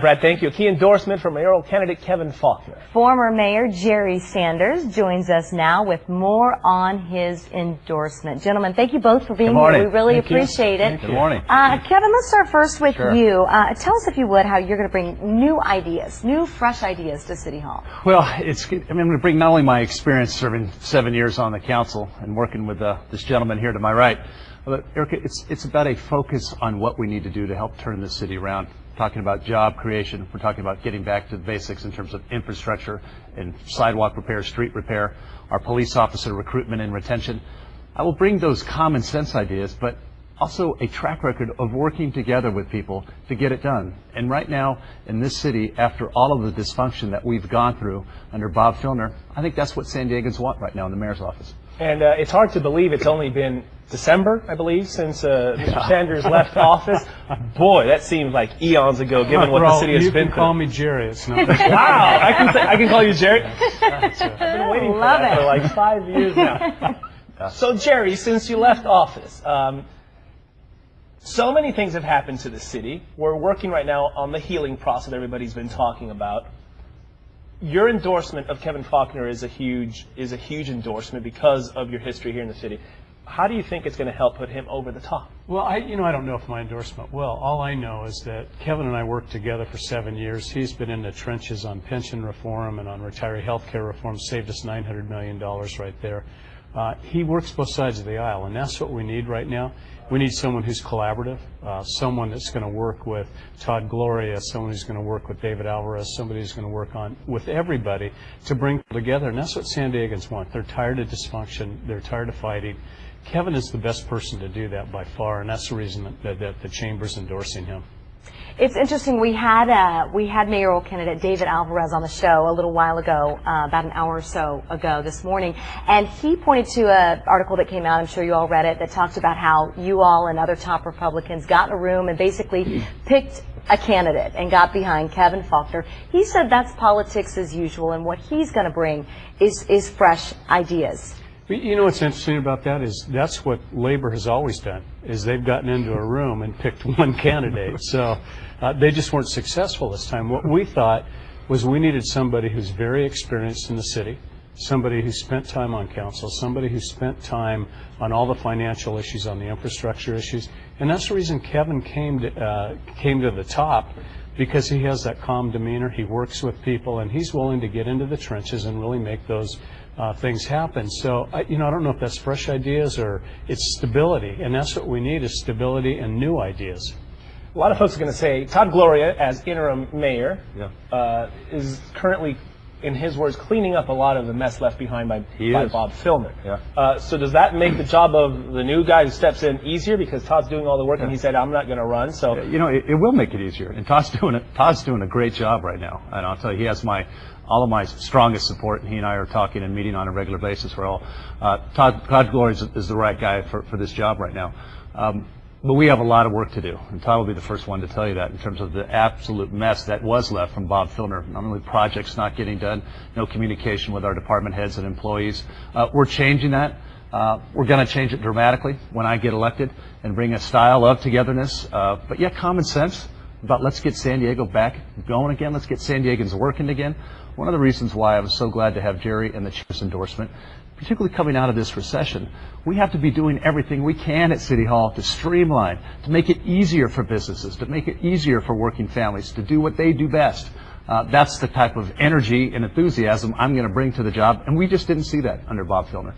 Brad, thank you. A key endorsement from mayoral candidate Kevin Faulconer. Former Mayor Jerry Sanders joins us now with more on his endorsement. Gentlemen, thank you both for being here. We really appreciate it. Good morning. Kevin, let's start first with Sure. you. Tell us, if you would, how you're going to bring new ideas, new, fresh ideas to City Hall. Well, I'm going to bring not only my experience serving 7 years on the council and working with this gentleman here to my right, but Erica, it's about a focus on what we need to do to help turn this city around. Talking about job creation, we're talking about getting back to the basics in terms of infrastructure and sidewalk repair, street repair, our police officer recruitment and retention. I will bring those common sense ideas, but also a track record of working together with people to get it done. And right now in this city, after all of the dysfunction that we've gone through under Bob Faulconer, I think that's what San Diegans want right now in the mayor's office. And it's hard to believe it's only been December, I believe, since Mr. Sanders left office. Boy, that seems like eons ago, given what the city has been through. You can call me Jerry. It's not. Wow, I can call you Jerry. I've been waiting for that for like 5 years now. So, Jerry, since you left office, so many things have happened to the city. We're working right now on the healing process everybody's been talking about. Your endorsement of Kevin Faulconer is a huge endorsement because of your history here in the city. How do you think it's going to help put him over the top? Well, I don't know if my endorsement will. All I know is that Kevin and I worked together for 7 years. He's been in the trenches on pension reform and on retiree health care reform, saved us $900 million right there. He works both sides of the aisle, and that's what we need right now. We need someone who's collaborative, someone that's going to work with Todd Gloria, someone who's going to work with David Alvarez, somebody who's going to work with everybody to bring people together. And that's what San Diegans want. They're tired of dysfunction. They're tired of fighting. Kevin is the best person to do that by far, and that's the reason that the Chamber's endorsing him. It's interesting. We had mayoral candidate David Alvarez on the show a little while ago, about an hour or so ago this morning, and he pointed to an article that came out, I'm sure you all read it, that talked about how you all and other top Republicans got in a room and basically picked a candidate and got behind Kevin Faulconer. He said that's politics as usual, and what he's going to bring is fresh ideas. You know what's interesting about that is that's what Labor has always done, is they've gotten into a room and picked one candidate. So they just weren't successful this time. What we thought was we needed somebody who's very experienced in the city, somebody who spent time on council, somebody who spent time on all the financial issues, on the infrastructure issues. And that's the reason Kevin came to the top, because he has that calm demeanor. He works with people, and he's willing to get into the trenches and really make those things happen. So, I don't know if that's fresh ideas or it's stability, and that's what we need, is stability and new ideas. A lot of folks are going to say Todd Gloria, as interim mayor, is currently, in his words, cleaning up a lot of the mess left behind by Bob Faulconer. Yeah. So does that make the job of the new guy who steps in easier, because Todd's doing all the work and he said, I'm not going to run? So it will make it easier, and Todd's doing a great job right now, and I'll tell you, he has all of my strongest support, and he and I are talking and meeting on a regular basis. Todd Gloria is the right guy for this job right now. But we have a lot of work to do, and Todd will be the first one to tell you that, in terms of the absolute mess that was left from Bob Faulconer. Not only projects not getting done, no communication with our department heads and employees. We're changing that. We're going to change it dramatically when I get elected and bring a style of togetherness, but yet common sense about let's get San Diego back going again. Let's get San Diegans working again. One of the reasons why I was so glad to have Jerry and the Chief's endorsement, particularly coming out of this recession, we have to be doing everything we can at City Hall to streamline, to make it easier for businesses, to make it easier for working families to do what they do best. That's the type of energy and enthusiasm I'm going to bring to the job, and we just didn't see that under Bob Faulconer.